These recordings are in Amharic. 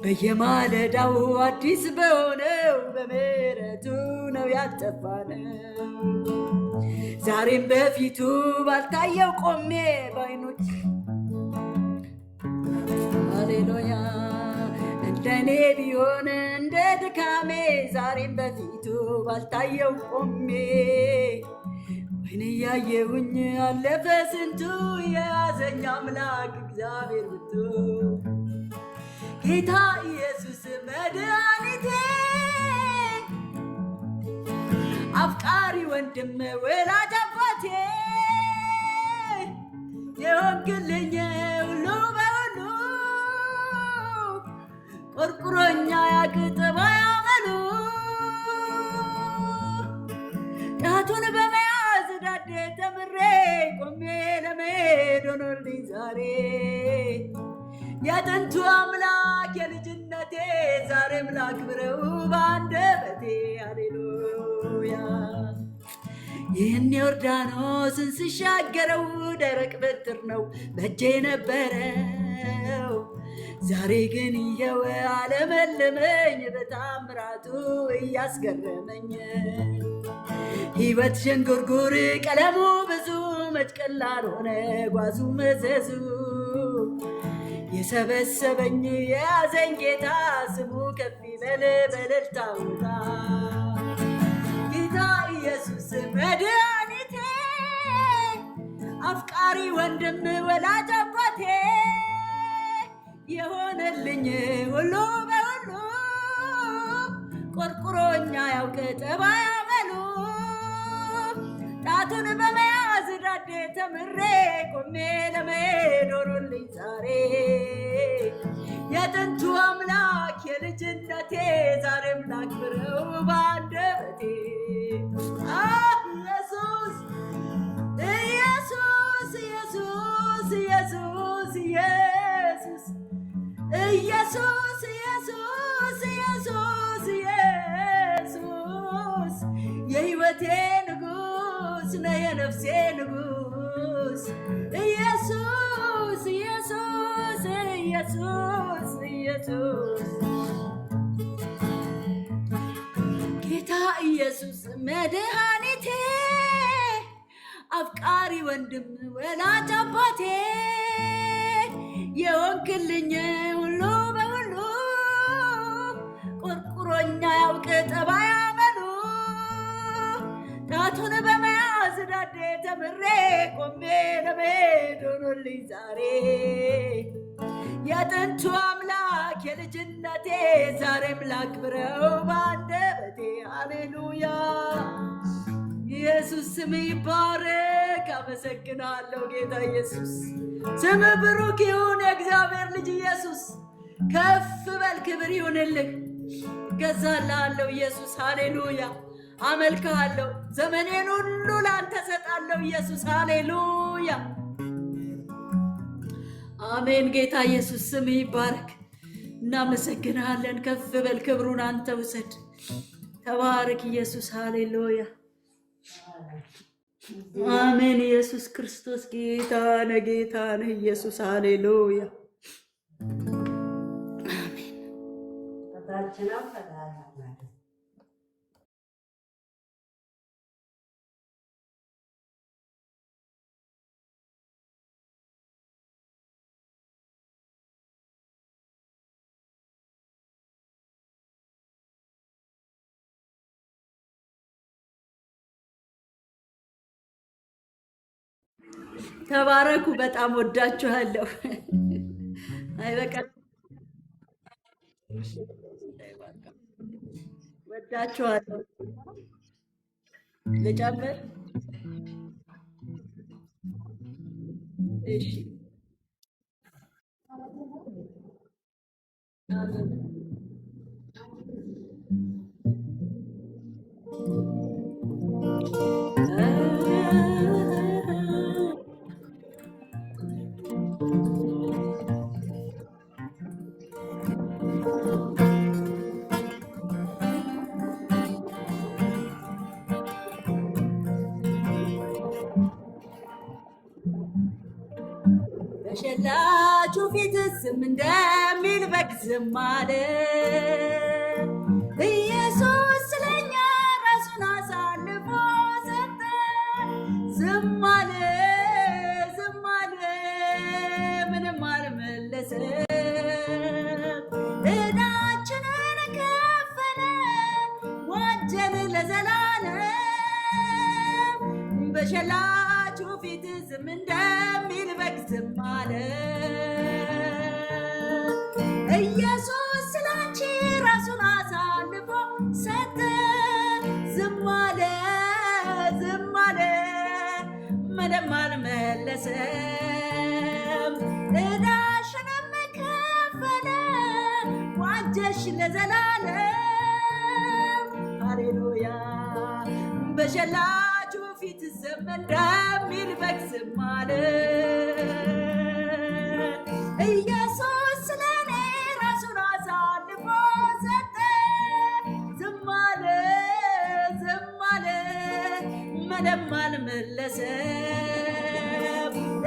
በየማለዳው አዲስ በሆነው በምሕረቱ ነው ያጠፋነው። ዛሬም በፊቱ ባልታየው ቆሜ ባይኖች ሃሌሉያ እንደኔ ቢሆን እንደ ድካሜ ዛሬም በፊቱ ባልታየው ቆሜ ወይኔ ያየውኝ አለፈ ስንቱ የያዘኝ አምላክ እግዚአብሔር ብቱ ጌታ ኢየሱስ መድኃኒቴ አፍቃሪ ወንድም ወላጅ አባቴ የሆንክልኝ ሁሉ በሁሉ ቆርቁሮኛ ያቅጥባ ያመሉ ጣቱን በመያዝ ዳዴ ተምሬ ቆሜ ለመሄድ ሆኖልኝ ዛሬ የጥንቱ አምላክ የልጅነቴ ዛሬም ላክብረው በአንደበቴ ሃሌሉያ። ይህን ዮርዳኖስን ስሻገረው ደረቅ በትር ነው በእጄ ነበረው። ዛሬ ግን ይኸው አለመለመኝ በታምራቱ እያስገረመኝ። ሕይወት ዥንጉርጉር ቀለሙ ብዙ መች ቀላል ሆነ ጓዙ መዘዙ። የሰበሰበኝ የያዘኝ ጌታ ስሙ ከፍ ይበል በእልልታ ውጣ። ጌታ ኢየሱስ መድኃኒቴ አፍቃሪ ወንድም ወላጅ አባቴ የሆነልኝ ሁሉ በሁሉ ቆርቁሮኛ ያውቅ ጠባይ አመሉ ጣቱን በመያዝ ዳዴ ተምሬ ቆሜ ለመሄድ ሆኖልኝ ዛሬ የጥንቱ አምላክ የልጅነቴ ዛሬም ላክብረው በአንደበቴ። ኢየሱስ ኢየሱስ ኢየሱስ ኢየሱስ ኢየሱስ ኢየሱስ ኢየሱስ ኢየሱስ ኢየሱስ የሕይወቴ ንጉሥ ነህ የነፍሴ ንጉሥ ኢየሱስ ኢየሱስ ኢየሱስ ኢየሱስ ጌታ ኢየሱስ መድኃኒቴ አፍቃሪ ወንድም ወላጅ አባቴ የሆንክልኝ ሁሉ በሁሉ ቆርቁሮኛ ያውቅ ጠባይ አመሉ ጣቱን በመያዝ ዳዴ ተምሬ ቆሜ ለመሄድ ሆኖልኝ ዛሬ የጥንቱ አምላክ የልጅነቴ ዛሬም ላክብረው በአንደበቴ ሃሌሉያ። ኢየሱስ ስም ይባረክ። አመሰግናለሁ ጌታ ኢየሱስ። ስም ብሩክ ይሁን። የእግዚአብሔር ልጅ ኢየሱስ ከፍ በል፣ ክብር ይሁንልህ። እገዛልሃለሁ ኢየሱስ ሃሌሉያ። አመልክሃለሁ። ዘመኔን ሁሉ ላንተ ሰጣለሁ ኢየሱስ ሃሌሉያ። አሜን። ጌታ ኢየሱስ ስም ይባረክ። እናመሰግንሃለን። ከፍ በል፣ ክብሩን አንተ ውሰድ። ተባረክ ኢየሱስ ሃሌሉያ። አሜን። ኢየሱስ ክርስቶስ ጌታ ነህ፣ ጌታ ነህ ኢየሱስ ሃሌሉያ። አሜን። ተባረኩ። በጣም ወዳችኋለሁ። አይበቃም? ወዳችኋለሁ። ልጨምር? እሺ። በሸላቹ ፊት ዝም እንደሚል በግ ዝም አለ። ኢየሱስ ስለኛ ራሱን አሳልፎ ሰጠ። ዝም አለ ዝም አለ ምንም አልመለሰም። ዕዳችንን ከፈለ ዋጀን ለዘላለም። በሸላቹ ፊት ዝም እንደሚል በግ ዝም አለ። ኢየሱስ ስላንቺ ራሱን አሳልፎ ሰጠ። ዝም አለ ዝም አለ ምንም አልመለሰም። ዕዳሽንም ከፈለ ዋጀሽ ለዘላለም። ሃሌሉያ በሸላቹ ፊት ዝም እንደሚል በግ ዝም አለ። ኢየሱስ ስለኔ ራሱን አሳልፎ ሰጠ። ዝም አለ ዝም አለ ምንም አልመለሰም።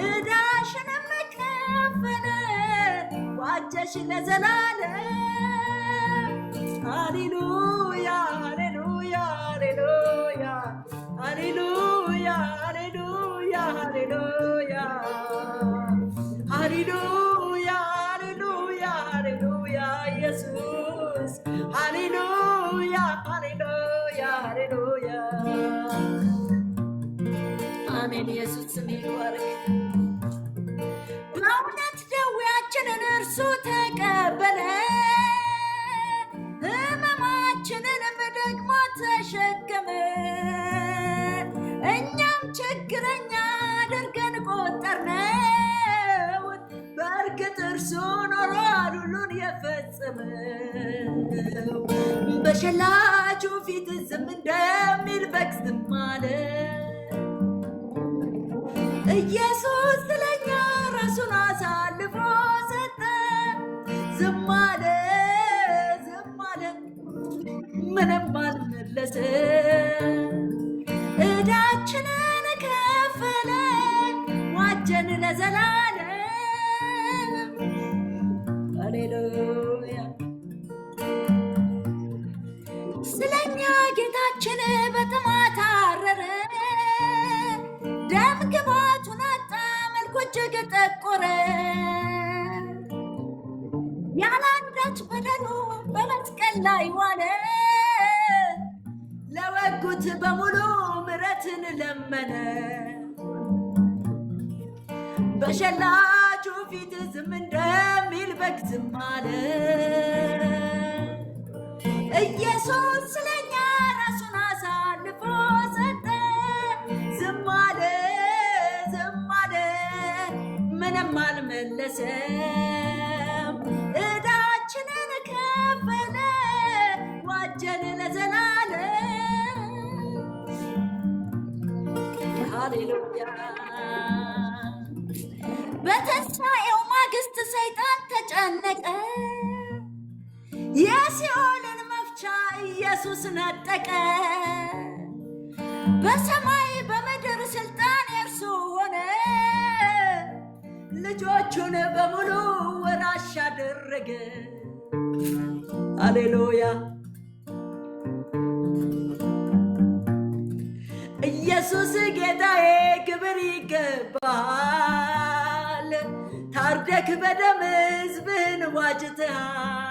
ዕዳሽንም ከፈለ ዋጀሽ ለዘላለም። ሃሌሉያ ሃሌሉያ ሃሌሉያ ሃሌሉያ ሃሌሉያ ሃሌሉያ ሃሌሉያ ሃሌሉያ ሃሌሉያ ኢየሱስ ሃሌሉያ ሃሌሉያ ሃሌሉያ አሜን። ኢየሱስ ስም ይባረክ። በእውነት ደዌያችንን እርሱ ተቀበለ፣ ሕመማችንንም ደግሞ ተሸከመ። እኛም ችግረኛ አድርገን ቆጠርነው፣ በእርግጥ እርሱ ኖሯል ሁሉን የፈጸመው። በሸላቹ ፊት ዝም እንደሚል በግ ዝም አለ። ኢየሱስ ስለኛ ራሱን አሳልፎ ሰጠ። ዝም አለ ዝም አለ ምንም አልመለሰም። ዕዳችንን ከፈለ ዋጀን ለዘላለም። ሃሌሉያ ስለኛ ጌታችን በጥማት አረረ፣ ደም ግባቱን አጣ፣ መልኩ እጅግ ጠቆረ። ያለ አንዳች በደሉ በመስቀል ላይ ዋለ፣ ለወጉት በሙሉ ምሕረትን ለመነ። በሸላቹ ፊት ዝም እንደሚል በግ ዝም አለ። ኢየሱስ ስለኛ ራሱን አሳልፎ ሰጠ። ዝም አለ ዝም አለ ምንም አልመለሰም። ዕዳችንን ከፈለ ዋጀን ለዘላለም። ሃሌሉያ በትንሣኤው ማግስት ሰይጣን ተጨነቀ፣ የሲኦልን መፍቻ ኢየሱስ ነጠቀ። በሰማይ በምድር ስልጣን የእርሱ ሆነ፣ ልጆቹን በሙሉ ወራሽ አደረገ። ሃሌሉያ ኢየሱስ ጌታዬ ክብር ይገባል። ታርደክ በደም ሕዝብህን ዋጅተሃል።